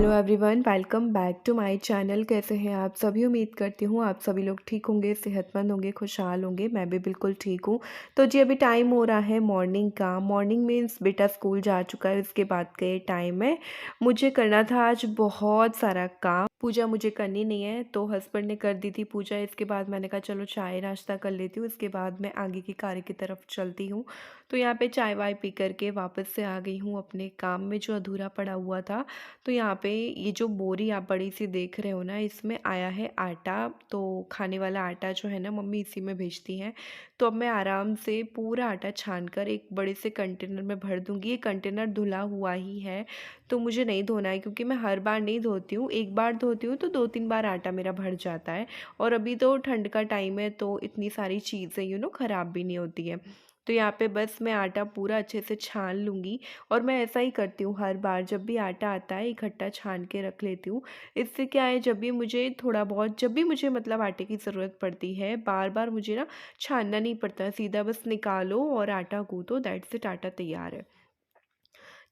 Hello everyone, welcome back to my channel. कैसे हैं आप सभी? उम्मीद करती हूँ आप सभी लोग ठीक होंगे, सेहतमंद होंगे, खुशहाल होंगे। मैं भी बिल्कुल ठीक हूँ। तो जी अभी टाइम हो रहा है मॉर्निंग का। मॉर्निंग मीन्स बेटा स्कूल जा चुका है, उसके बाद का ये टाइम है। मुझे करना था आज बहुत सारा काम। पूजा मुझे करनी नहीं है तो हस्बैंड ने कर दी थी पूजा। इसके बाद मैंने कहा चलो चाय नाश्ता कर लेती हूँ, इसके बाद मैं आगे के कार्य की तरफ चलती हूँ। तो यहाँ पे चाय वाय पी करके वापस से आ गई हूँ अपने काम में जो अधूरा पड़ा हुआ था। तो यहाँ पे ये जो बोरी आप बड़ी सी देख रहे हो ना, इसमें आया है आटा। तो खाने वाला आटा जो है ना, मम्मी इसी में भेजती हैं। तो अब मैं आराम से पूरा आटा छान कर एक बड़े से कंटेनर में भर दूंगी। ये कंटेनर धुला हुआ ही है तो मुझे नहीं धोना है, क्योंकि मैं हर बार नहीं धोती हूँ। एक बार धोती हूँ तो 2-3 बार आटा मेरा भर जाता है। और अभी तो ठंड का टाइम है तो इतनी सारी चीज़ें ख़राब भी नहीं होती है। तो यहाँ पे बस मैं आटा पूरा अच्छे से छान लूँगी। और मैं ऐसा ही करती हूँ, हर बार जब भी आटा आता है इकट्ठा छान के रख लेती हूँ। इससे क्या है, जब भी मुझे थोड़ा बहुत, जब भी मुझे मतलब आटे की ज़रूरत पड़ती है, बार बार मुझे ना छानना नहीं पड़ता, सीधा बस निकालो और आटा गूँथो, दैट्स इट, आटा तैयार है।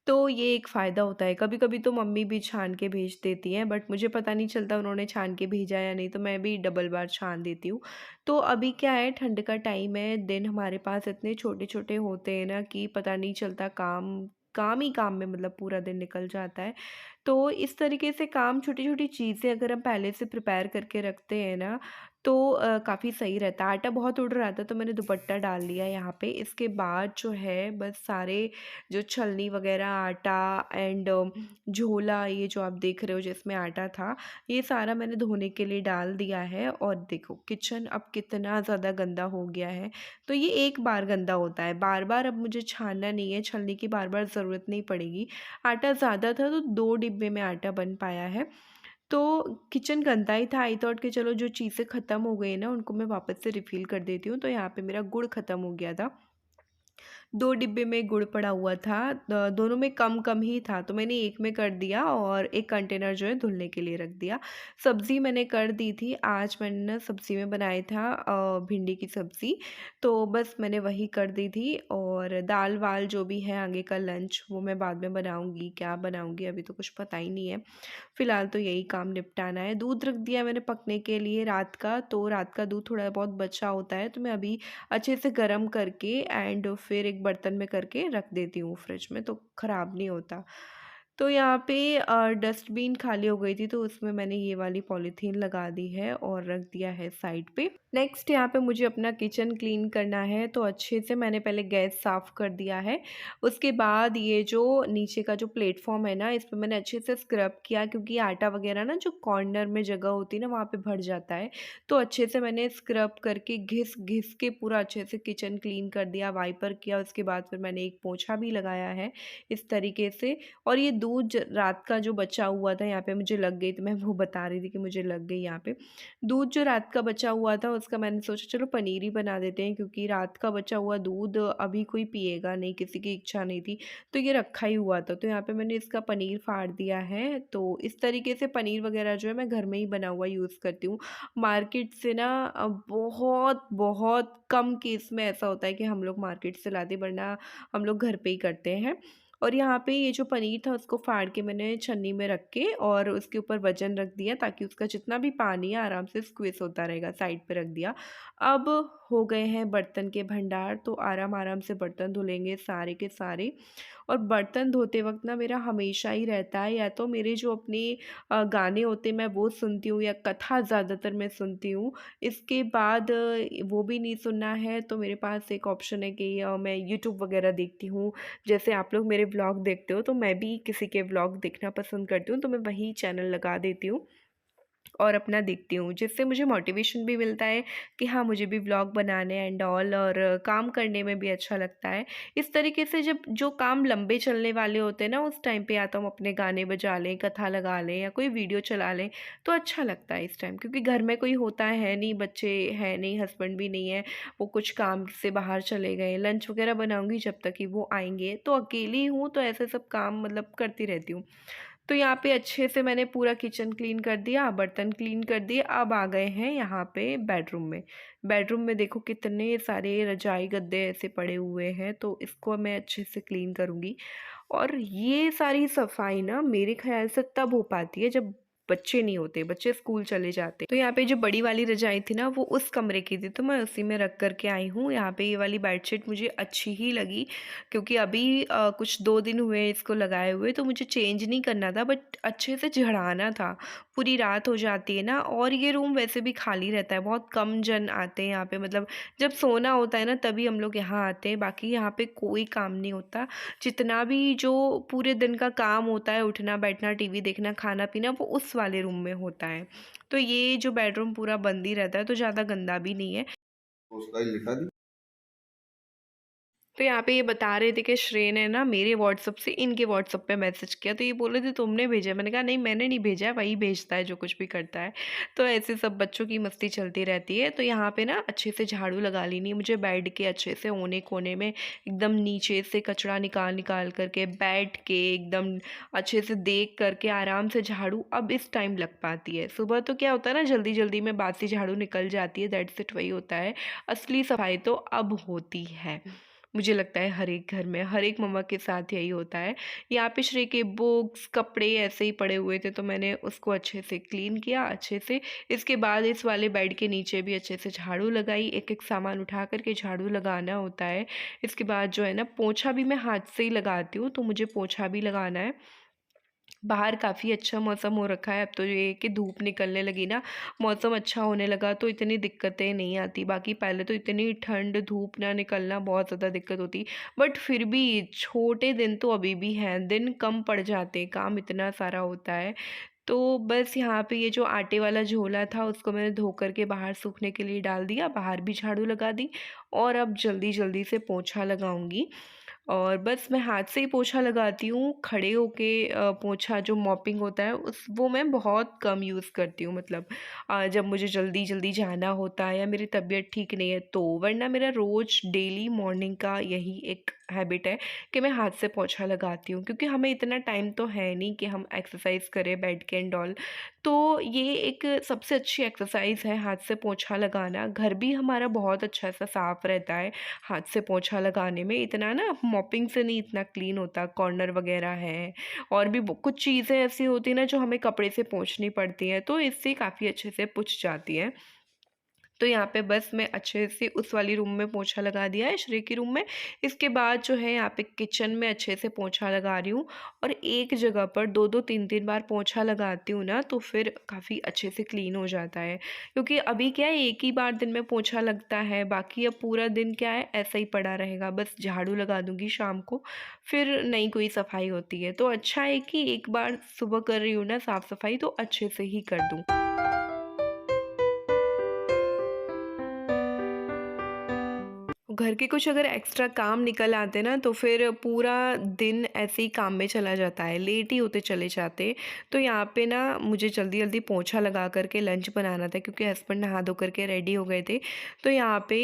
तो ये एक फ़ायदा होता है। कभी कभी तो मम्मी भी छान के भेज देती हैं, बट मुझे पता नहीं चलता उन्होंने छान के भेजा या नहीं, तो मैं भी डबल बार छान देती हूँ। तो अभी क्या है, ठंड का टाइम है, दिन हमारे पास इतने छोटे छोटे होते हैं ना कि पता नहीं चलता, काम काम ही काम में मतलब पूरा दिन निकल जाता है। तो इस तरीके से काम, छोटी छोटी चीज़ें अगर हम पहले से प्रिपेयर करके रखते हैं ना, तो काफ़ी सही रहता है। आटा बहुत उड़ रहा था तो मैंने दुपट्टा डाल लिया यहाँ पे। इसके बाद जो है बस सारे जो छलनी वगैरह, आटा एंड झोला, ये जो आप देख रहे हो जिसमें आटा था, ये सारा मैंने धोने के लिए डाल दिया है। और देखो किचन अब कितना ज़्यादा गंदा हो गया है। तो ये एक बार गंदा होता है, बार बार अब मुझे छानना नहीं है, छलनी की बार बार ज़रूरत नहीं पड़ेगी। आटा ज़्यादा था तो 2 डिब्बे में आटा बन पाया है। तो किचन गंदा ही था। आई थॉट कि चलो जो चीज़ें ख़त्म हो गई ना उनको मैं वापस से रिफ़िल कर देती हूँ। तो यहाँ पे मेरा गुड़ ख़त्म हो गया था। 2 डिब्बे में गुड़ पड़ा हुआ था। दोनों में कम-कम ही था तो मैंने एक में कर दिया और एक कंटेनर जो है धुलने के लिए रख दिया। सब्ज़ी मैंने कर दी थी। आज मैंने ना सब्ज़ी में बनाया था भिंडी की सब्ज़ी। तो बस मैंने वही कर दी थी। और दाल-वाल जो भी है आगे का लंच वो मैं बाद में बनाऊँगी। क्या बनाऊँगी अभी तो कुछ पता ही नहीं है। फ़िलहाल तो यही काम निपटाना है। दूध रख दिया मैंने पकने के लिए रात का, तो रात का दूध थोड़ा बहुत बचा होता है तो मैं अभी अच्छे से गर्म करके एंड फिर एक बर्तन में करके रख देती हूँ फ्रिज में, तो ख़राब नहीं होता। तो यहाँ पे डस्टबिन खाली हो गई थी तो उसमें मैंने ये वाली पॉलीथीन लगा दी है और रख दिया है साइड पे। नेक्स्ट यहाँ पे मुझे अपना किचन क्लीन करना है, तो अच्छे से मैंने पहले गैस साफ़ कर दिया है। उसके बाद ये जो नीचे का जो प्लेटफॉर्म है ना, इस पे मैंने अच्छे से स्क्रब किया, क्योंकि आटा वगैरह ना जो कॉर्नर में जगह होती है ना वहाँ पे भर जाता है। तो अच्छे से मैंने स्क्रब करके घिस घिस के पूरा अच्छे से किचन क्लीन कर दिया, वाइपर किया। उसके बाद फिर मैंने एक पोछा भी लगाया है इस तरीके से। और ये दूध रात का जो बचा हुआ था, यहाँ पे मुझे लग गई, तो मैं वो बता रही थी कि मुझे लग गई यहाँ पे। दूध जो रात का बचा हुआ था उसका मैंने सोचा चलो पनीर ही बना देते हैं, क्योंकि रात का बचा हुआ दूध अभी कोई पिएगा नहीं, किसी की इच्छा नहीं थी। तो ये रखा ही हुआ था, तो यहाँ पे मैंने इसका पनीर फाड़ दिया है। तो इस तरीके से पनीर वगैरह जो है मैं घर में ही बना हुआ यूज़ करती हूँ। मार्केट से ना बहुत बहुत कम केस में ऐसा होता है कि हम लोग मार्केट से लाते, वरना हम लोग घर पे ही करते हैं। और यहाँ पे ये जो पनीर था उसको फाड़ के मैंने छन्नी में रख के और उसके ऊपर वजन रख दिया, ताकि उसका जितना भी पानी है आराम से स्क्वीज होता रहेगा। साइड पे रख दिया। अब हो गए हैं बर्तन के भंडार, तो आराम आराम से बर्तन धुलेंगे सारे के सारे। और बर्तन धोते वक्त ना मेरा हमेशा ही रहता है, या तो मेरे जो अपने गाने होते हैं मैं वो सुनती हूँ, या कथा ज़्यादातर मैं सुनती हूँ। इसके बाद वो भी नहीं सुनना है तो मेरे पास एक ऑप्शन है कि मैं यूट्यूब वगैरह देखती हूँ। जैसे आप लोग मेरे व्लॉग देखते हो तो मैं भी किसी के व्लॉग देखना पसंद करती हूँ, तो मैं वही चैनल लगा देती हूँ और अपना देखती हूँ, जिससे मुझे मोटिवेशन भी मिलता है कि हाँ मुझे भी व्लॉग बनाने एंड ऑल, और काम करने में भी अच्छा लगता है। इस तरीके से जब जो काम लंबे चलने वाले होते हैं ना, उस टाइम पे या तो हम अपने गाने बजा लें, कथा लगा लें, या कोई वीडियो चला लें, तो अच्छा लगता है इस टाइम। क्योंकि घर में कोई होता है नहीं, बच्चे हैं नहीं, हस्बैंड भी नहीं है, वो कुछ काम से बाहर चले गए। लंच वगैरह बनाऊंगी जब तक कि वो आएंगे, तो अकेली हूँ तो ऐसे सब काम मतलब करती रहती हूँ। तो यहाँ पे अच्छे से मैंने पूरा किचन क्लीन कर दिया, बर्तन क्लीन कर दिए। अब आ गए हैं यहाँ पे बेडरूम में। बेडरूम में देखो कितने सारे रजाई गद्दे ऐसे पड़े हुए हैं, तो इसको मैं अच्छे से क्लीन करूँगी। और ये सारी सफाई ना मेरे ख़्याल से तब हो पाती है जब बच्चे नहीं होते, बच्चे स्कूल चले जाते। तो यहाँ पे जो बड़ी वाली रज़ाई थी ना वो उस कमरे की थी, तो मैं उसी में रख कर के आई हूँ। यहाँ पे ये वाली बेडशीट मुझे अच्छी ही लगी, क्योंकि अभी कुछ 2 दिन हुए इसको लगाए हुए, तो मुझे चेंज नहीं करना था बट अच्छे से झड़ाना था। पूरी रात हो जाती है ना, और ये रूम वैसे भी खाली रहता है, बहुत कम जन आते हैं यहाँ पे, मतलब जब सोना होता है ना तभी हम लोग यहाँ आते हैं, बाकी यहाँ पे कोई काम नहीं होता। जितना भी जो पूरे दिन का काम होता है, उठना बैठना, टीवी देखना, खाना पीना, वो उस वाले रूम में होता है। तो ये जो बेडरूम पूरा बंद ही रहता है, तो ज़्यादा गंदा भी नहीं है। तो उसका ही लिखा दी। तो यहाँ पे ये बता रहे थे कि श्रेय ने ना मेरे व्हाट्सएप से इनके व्हाट्सएप पे मैसेज किया, तो ये बोल रहे थे तुमने भेजा? मैंने कहा नहीं, मैंने नहीं भेजा है, वही भेजता है जो कुछ भी करता है। तो ऐसे सब बच्चों की मस्ती चलती रहती है। तो यहाँ पे ना अच्छे से झाड़ू लगा लेनी है मुझे, बेड के अच्छे से कोने कोने में एकदम नीचे से कचरा निकाल निकाल करके, बैठ के एकदम अच्छे से देख करके आराम से झाड़ू अब इस टाइम लग पाती है। सुबह तो क्या होता है ना, जल्दी जल्दी में बासी झाड़ू निकल जाती है, दैट्स इट, वही होता है। असली सफाई तो अब होती है, मुझे लगता है हर एक घर में, हर एक मम्मा के साथ यही होता है। यहाँ पे श्रेय के बुक्स, कपड़े ऐसे ही पड़े हुए थे, तो मैंने उसको अच्छे से क्लीन किया अच्छे से। इसके बाद इस वाले बेड के नीचे भी अच्छे से झाड़ू लगाई, एक-एक सामान उठा कर के झाड़ू लगाना होता है। इसके बाद जो है ना, पोंछा भी मैं हाथ से ही लगाती हूँ, तो मुझे पोंछा भी लगाना है। बाहर काफ़ी अच्छा मौसम हो रखा है, अब तो ये है कि धूप निकलने लगी ना, मौसम अच्छा होने लगा तो इतनी दिक्कतें नहीं आती। बाकी पहले तो इतनी ठंड, धूप ना निकलना बहुत ज़्यादा दिक्कत होती। बट फिर भी छोटे दिन तो अभी भी हैं, दिन कम पड़ जाते हैं, काम इतना सारा होता है। तो बस यहाँ पे ये जो आटे वाला झोला था उसको मैंने धो कर के बाहर सूखने के लिए डाल दिया, बाहर भी झाड़ू लगा दी, और अब जल्दी-जल्दी से पोंछा लगाऊँगी। और बस मैं हाथ से ही पोंछा लगाती हूँ, खड़े होके पोंछा जो मॉपिंग होता है उस वो मैं बहुत कम यूज़ करती हूँ, मतलब जब मुझे जल्दी-जल्दी जाना होता है या मेरी तबीयत ठीक नहीं है तो, वरना मेरा रोज़ डेली मॉर्निंग का यही एक हैबिट है कि मैं हाथ से पोंछा लगाती हूँ, क्योंकि हमें इतना टाइम तो है नहीं कि हम एक्सरसाइज़ करें बैठ के एंड ऑल। तो ये एक सबसे अच्छी एक्सरसाइज़ है हाथ से पोंछा लगाना। घर भी हमारा बहुत अच्छा सा साफ़ रहता है हाथ से पोंछा लगाने में, इतना ना मॉपिंग से नहीं इतना क्लीन होता, कॉर्नर वगैरह है और भी कुछ चीज़ें ऐसी होती हैं ना जो हमें कपड़े से पोंछनी पड़ती हैं, तो इससे काफ़ी अच्छे से पुछ जाती हैं। तो यहाँ पे बस मैं अच्छे से उस वाली रूम में पोंछा लगा दिया है, श्रेय की रूम में। इसके बाद जो है यहाँ पे किचन में अच्छे से पोंछा लगा रही हूँ, और एक जगह पर 2-2 3-3 बार पोंछा लगाती हूँ ना, तो फिर काफ़ी अच्छे से क्लीन हो जाता है। क्योंकि अभी क्या है, एक ही बार दिन में पोंछा लगता है, बाकी अब पूरा दिन क्या है ऐसा ही पड़ा रहेगा। बस झाड़ू लगा दूँगी शाम को, फिर नई कोई सफाई होती है। तो अच्छा है कि एक बार सुबह कर रही हूँ ना साफ-सफाई, तो अच्छे से ही कर दूँ। घर के कुछ अगर एक्स्ट्रा काम निकल आते ना, तो फिर पूरा दिन ऐसे ही काम में चला जाता है, लेट ही होते चले जाते। तो यहाँ पे ना मुझे जल्दी-जल्दी पोंछा लगा कर के लंच बनाना था, क्योंकि हस्बैंड नहा धो कर के रेडी हो गए थे। तो यहाँ पे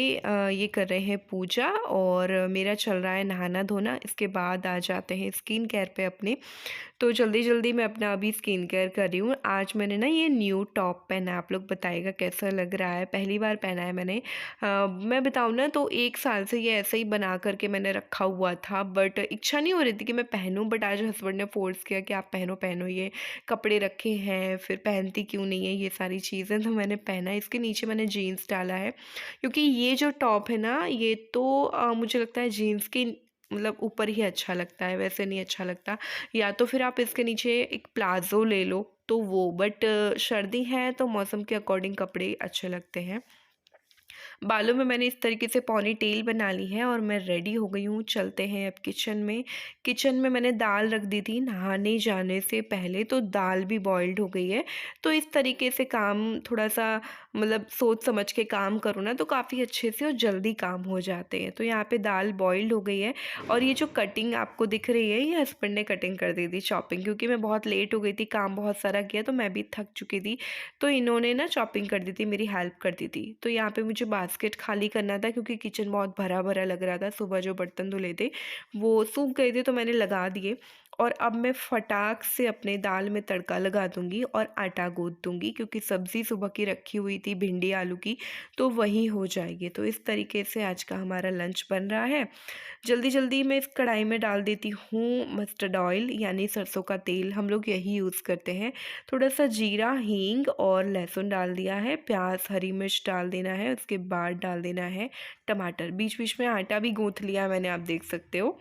ये कर रहे हैं पूजा, और मेरा चल रहा है नहाना-धोना। इसके बाद आ जाते हैं स्किन केयर पे अपने। तो जल्दी-जल्दी मैं अपना अभी स्किन केयर कर रही हूँ। आज मैंने ना ये न्यू टॉप पहना है, आप लोग बताइएगा कैसा लग रहा है? पहली बार पहना है मैंने। मैं बताऊँ ना तो 1 साल से ये ऐसे ही बना कर के मैंने रखा हुआ था, बट इच्छा नहीं हो रही थी कि मैं पहनूँ, बट आज हस्बैंड ने फ़ोर्स किया कि आप पहनो, पहनो, ये कपड़े रखे हैं, फिर पहनती क्यों नहीं है ये सारी चीज़ें, तो मैंने पहना। इसके नीचे मैंने जीन्स डाला है, क्योंकि ये जो टॉप है ना, ये तो मुझे लगता है जीन्स के मतलब ऊपर ही अच्छा लगता है, वैसे नहीं अच्छा लगता। या तो फिर आप इसके नीचे एक प्लाज़ो ले लो, तो वो, बट सर्दी है तो मौसम के अकॉर्डिंग कपड़े अच्छे लगते हैं। बालों में मैंने इस तरीके से पॉनी टेल बना ली है, और मैं रेडी हो गई हूँ, चलते हैं अब किचन में। किचन में मैंने दाल रख दी थी नहाने जाने से पहले, तो दाल भी बॉइल्ड हो गई है। तो इस तरीके से काम थोड़ा-सा मतलब सोच समझ के काम करो ना, तो काफ़ी अच्छे से और जल्दी काम हो जाते हैं। तो यहाँ पे दाल बॉइल्ड हो गई है, और ये जो कटिंग आपको दिख रही है, ये हस्बैंड ने कटिंग कर दी थी, चॉपिंग, क्योंकि मैं बहुत लेट हो गई थी, काम बहुत सारा किया तो मैं भी थक चुकी थी। तो इन्होंने ना चॉपिंग कर दी थी, मेरी हेल्प कर दी थी। तो यहाँ पे मुझे बास्केट खाली करना था, क्योंकि किचन बहुत भरा-भरा लग रहा था, सुबह जो बर्तन धुले थे वो सूख गए थे, तो मैंने लगा दिए। और अब मैं फटाक से अपने दाल में तड़का लगा दूँगी और आटा गूँथ दूँगी, क्योंकि सब्ज़ी सुबह की रखी हुई थी भिंडी आलू की, तो वही हो जाएगी। तो इस तरीके से आज का हमारा लंच बन रहा है। जल्दी-जल्दी मैं इस कढ़ाई में डाल देती हूँ मस्टर्ड ऑयल, यानी सरसों का तेल, हम लोग यही यूज़ करते हैं। थोड़ा-सा जीरा, हींग और लहसुन डाल दिया है, प्याज़, हरी मिर्च डाल देना है, उसके बाद डाल देना है टमाटर। बीच-बीच में आटा भी गूँथ लिया है मैंने, आप देख सकते हो।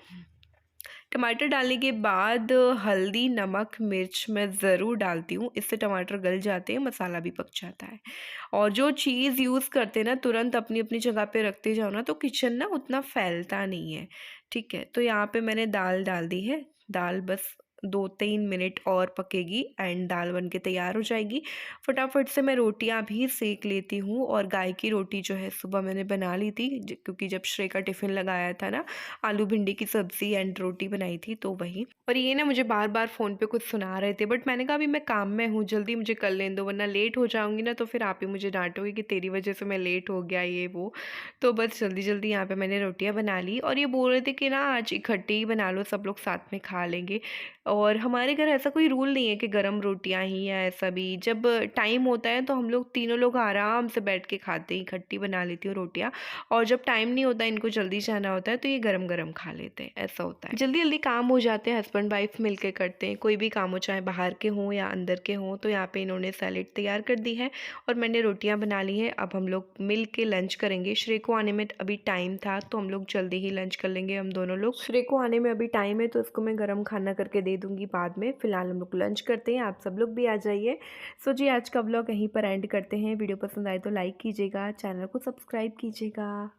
टमाटर डालने के बाद हल्दी, नमक, मिर्च मैं ज़रूर डालती हूँ, इससे टमाटर गल जाते हैं, मसाला भी पक जाता है। और जो चीज़ यूज़ करते हैं ना, तुरंत अपनी-अपनी जगह पे रखते जाओ ना, तो किचन ना उतना फैलता नहीं है, ठीक है? तो यहाँ पे मैंने दाल डाल दी है, दाल बस 2-3 मिनट और पकेगी एंड दाल बन के तैयार हो जाएगी। फटाफट से मैं रोटियाँ भी सेंक लेती हूँ, और गाय की रोटी जो है सुबह मैंने बना ली थी, क्योंकि जब श्रेय का टिफ़िन लगाया था ना, आलू भिंडी की सब्ज़ी एंड रोटी बनाई थी, तो वही। और ये ना मुझे बार-बार फ़ोन पे कुछ सुना रहे थे, बट मैंने कहा अभी मैं काम में हूँ, जल्दी मुझे कर लेने दो, वरना लेट हो जाऊँगी ना तो फिर आप ही मुझे डाँटोगे कि तेरी वज़ह से मैं लेट हो गया, ये वो। तो बस जल्दी-जल्दी यहाँ पे मैंने रोटियाँ बना ली, और ये बोल रहे थे कि ना आज इकट्ठे ही बना लो, सब लोग साथ में खा लेंगे। और हमारे घर ऐसा कोई रूल नहीं है कि गरम रोटियाँ ही, या ऐसा भी। जब टाइम होता है तो हम लोग तीनों लोग आराम से बैठ के खाते हैं, इकट्ठी बना लेती हूँ रोटियाँ। और जब टाइम नहीं होता, इनको जल्दी जाना होता है, तो ये गरम-गरम खा लेते हैं, ऐसा होता है। जल्दी-जल्दी काम हो जाते हैं, हस्बैंड वाइफ मिलके करते हैं, कोई भी काम हो, चाहे बाहर के हों या अंदर के हों। तो यहाँ पे इन्होंने सैलेड तैयार कर दी है और मैंने रोटियाँ बना ली हैं। अब हम लोग मिल के लंच करेंगे। श्रेय को आने में अभी टाइम था, तो हम लोग जल्दी ही लंच कर लेंगे हम दोनों लोग। श्रेय को आने में अभी टाइम है, तो उसको मैं गरम खाना करके दे दूँगी बाद में। फ़िलहाल हम लोग लंच करते हैं, आप सब लोग भी आ जाइए। सो जी, आज का व्लॉग यहीं पर एंड करते हैं। वीडियो पसंद आए तो लाइक कीजिएगा, चैनल को सब्सक्राइब कीजिएगा।